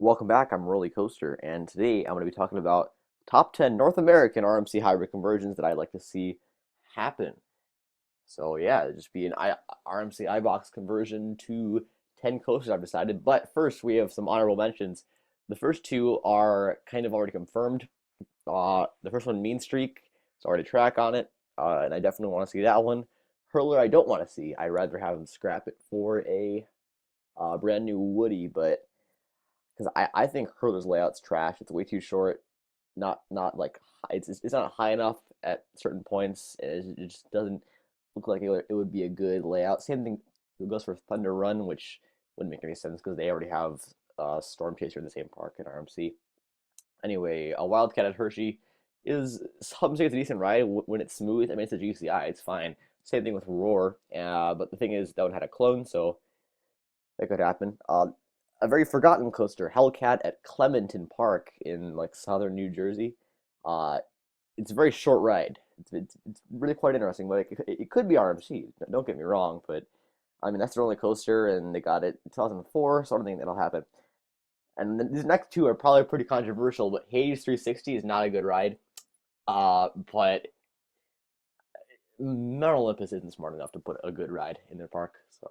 Welcome back. I'm Rolly Coaster, and today I'm going to be talking about top 10 North American RMC hybrid conversions that I'd like to see happen. So yeah, it'd just be an RMC iBox conversion to 10 coasters I've decided. But first, we have some honorable mentions. The first two are kind of already confirmed. The first one, Mean Streak, it's already track on it, and I definitely want to see that one. Hurler, I don't want to see. I'd rather have them scrap it for a brand new Woody, but because I think Hurler's layout's trash. It's way too short. Not like it's not high enough at certain points. It just doesn't look like it would be a good layout. Same thing goes for Thunder Run, which wouldn't make any sense because they already have Storm Chaser in the same park in RMC. Anyway, a Wildcat at Hershey is some say it's a decent ride when it's smooth. I mean, it's a GCI, it's fine. Same thing with Roar, but the thing is, that one had a clone, so that could happen. A very forgotten coaster, Hellcat at Clementon Park in like southern New Jersey. Uh, it's a very short ride. It's really quite interesting, but it could be RMC. Don't get me wrong, but I mean that's their only coaster, and they got it in 2004, so I don't think that'll happen. And then these next two are probably pretty controversial, but Hades 360 is not a good ride. But Mount Olympus isn't smart enough to put a good ride in their park. So,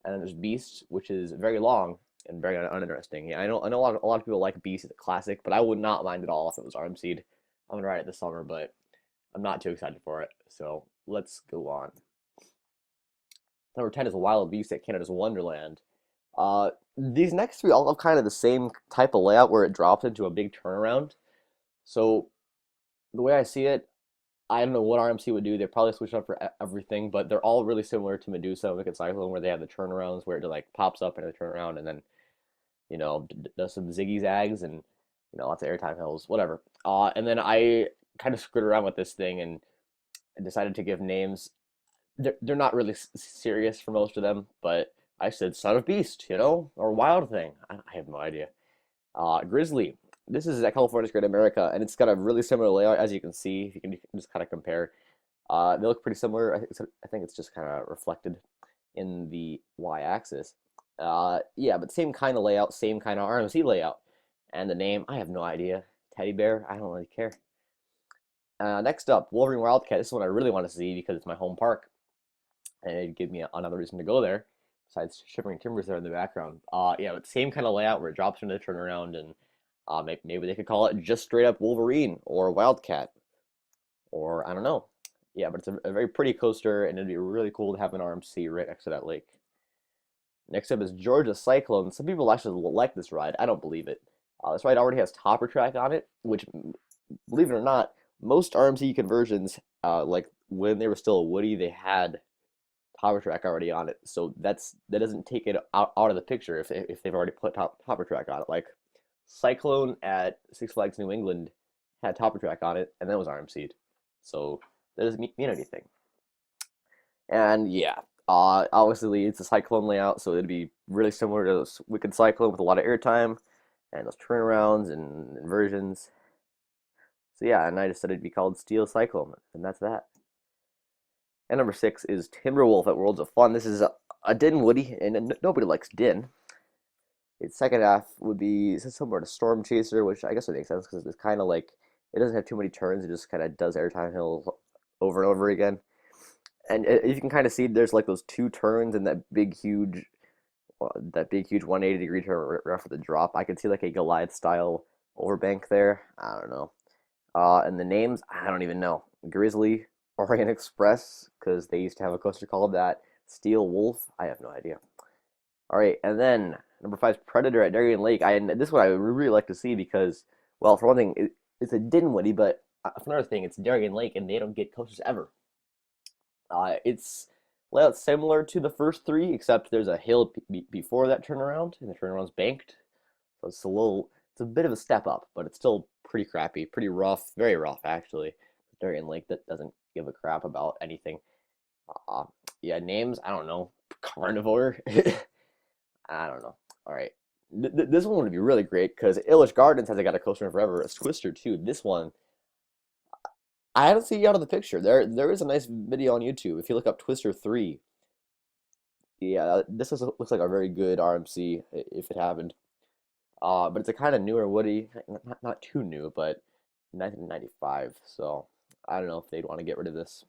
and then there's Beast, which is very long and very uninteresting. Yeah, I know a lot of people like Beast as a classic, but I would not mind at all if it was RMC'd. I'm gonna ride it this summer, but I'm not too excited for it. So let's go on. Number 10 is Wild Beast at Canada's Wonderland. These next three all have kind of the same type of layout where it drops into a big turnaround. So the way I see it, I don't know what RMC would do. They probably switch up for everything, but they're all really similar to Medusa and Wicked Cyclone, where they have the turnarounds where it like pops up and a turnaround, and then does some ziggy zags and lots of airtime hills, whatever. And then I kind of screwed around with this thing and decided to give names. They're not really serious for most of them, but I said Son of Beast, or Wild Thing. I have no idea. Grizzly. This is at California's Great America, and it's got a really similar layout as you can see. If you can just kind of compare, they look pretty similar. I think it's just kind of reflected in the y-axis. Yeah, but same kind of layout, same kind of RMC layout, and the name I have no idea. Teddy Bear, I don't really care. Next up, Wolverine Wildcat. This is one I really want to see because it's my home park, and it'd give me another reason to go there. Besides Shivering Timbers there in the background. Yeah, but same kind of layout where it drops into the turnaround, and maybe they could call it just straight up Wolverine or Wildcat, or I don't know. Yeah, but it's a very pretty coaster, and it'd be really cool to have an RMC right next to that lake. Next up is Georgia Cyclone. Some people actually like this ride. I don't believe it. This ride already has topper track on it, which, believe it or not, most RMC conversions, like when they were still a Woody, they had topper track already on it. So that doesn't take it out of the picture if they've already put topper track on it. Like Cyclone at Six Flags New England had topper track on it, and then it was RMC'd. So that doesn't mean anything. And yeah, obviously it's a Cyclone layout, so it'd be really similar to Wicked Cyclone with a lot of airtime and those turnarounds and inversions. So yeah, and I just said it'd be called Steel Cyclone, and that's that. And number 6 is Timberwolf at Worlds of Fun. This is a Din Woody, and nobody likes Din. Its second half would be similar to Storm Chaser, which I guess would make sense because it's kind of like it doesn't have too many turns. It just kind of does airtime hills over and over again. And you can kind of see there's like those two turns and that big huge 180-degree turn right after the drop. I could see like a Goliath style overbank there. I don't know. And the names I don't even know. Grizzly, Orient Express, because they used to have a coaster called that. Steel Wolf, I have no idea. All right, and then number 5 is Predator at Darien Lake. This one I would really like to see because, well, for one thing, it's a Dinwiddie, but for another thing, it's Darien Lake, and they don't get coasters ever. It's layout similar to the first three, except there's a hill before that turnaround, and the turnaround's banked. So it's a bit of a step up, but it's still pretty crappy, pretty rough, very rough actually. Darien Lake that doesn't give a crap about anything. Uh, yeah, names I don't know. Carnivore. I don't know. All right. This one would be really great because Illish Gardens hasn't got a coaster in forever. It's Twister too. This one, I don't see you out of the picture. There is a nice video on YouTube. If you look up Twister 3, yeah, looks like a very good RMC if it happened. But it's a kind of newer Woody, not too new, but 1995. So I don't know if they'd want to get rid of this.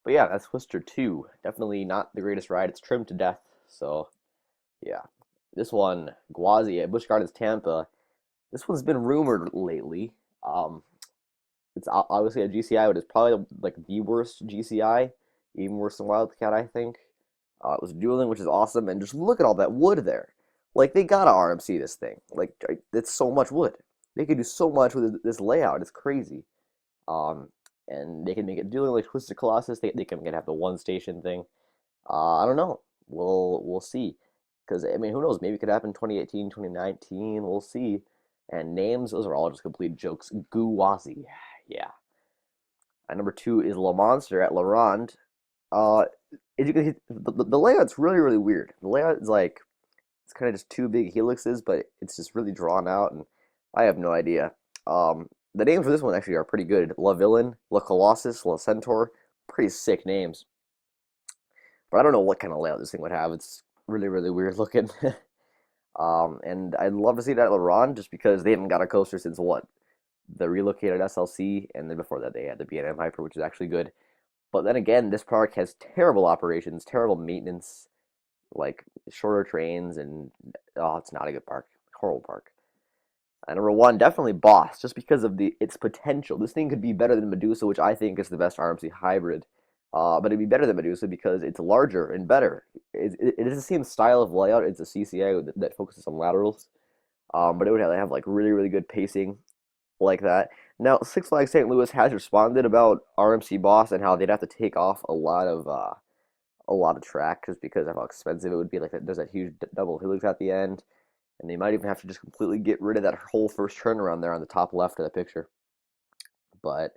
But yeah, that's Twister 2. Definitely not the greatest ride. It's trimmed to death. So yeah, this one, Gwazi at Busch Gardens, Tampa. This one's been rumored lately. Um, it's obviously a GCI, but it's probably like the worst GCI, even worse than Wildcat, I think. It was dueling, which is awesome, and just look at all that wood there. Like they gotta RMC this thing. Like it's so much wood. They could do so much with this layout. It's crazy. Um, and they can make it dueling like Twisted Colossus. They can have the one station thing. I don't know. We'll see. Because I mean, who knows? Maybe it could happen 2018, 2019. We'll see. And names, those are all just complete jokes. Guwazi. Yeah. Number two is La Monster at La Ronde. Uh, the layout's really, really weird. The layout is like, it's kind of just two big helixes, but it's just really drawn out, and I have no idea. The names for this one actually are pretty good. La Villain, La Colossus, La Centaur. Pretty sick names. But I don't know what kind of layout this thing would have. It's really, really weird looking. And I'd love to see that at LeBron just because they haven't got a coaster since what? The relocated SLC, and then before that they had the B&M Hyper, which is actually good. But then again, this park has terrible operations, terrible maintenance, like shorter trains, and oh, it's not a good park. Horrible park. Number one, definitely Boss, just because of its potential. This thing could be better than Medusa, which I think is the best RMC hybrid. But it'd be better than Medusa because it's larger and better. It is the same style of layout. It's a CCA that focuses on laterals, but it would have like really, really good pacing like that. Now, Six Flags St. Louis has responded about RMC Boss and how they'd have to take off a lot of track just because of how expensive it would be. Like there's that huge double helix at the end, and they might even have to just completely get rid of that whole first turnaround there on the top left of the picture. But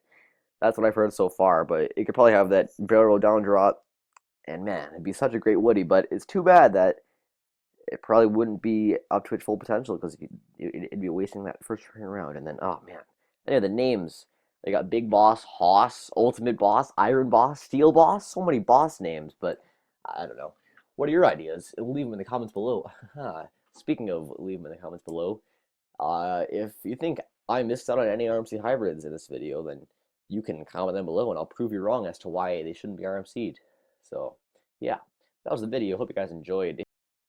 that's what I've heard so far. But it could probably have that barrel down drop, and man, it'd be such a great Woody. But it's too bad that it probably wouldn't be up to its full potential because it'd be wasting that first turnaround. And then, oh man, any of the names. They got Big Boss, Hoss, Ultimate Boss, Iron Boss, Steel Boss. So many boss names, but I don't know. What are your ideas? Leave them in the comments below. Speaking of, leave them in the comments below. If you think I missed out on any RMC hybrids in this video, then you can comment them below and I'll prove you wrong as to why they shouldn't be RMC'd. So, yeah, that was the video. Hope you guys enjoyed.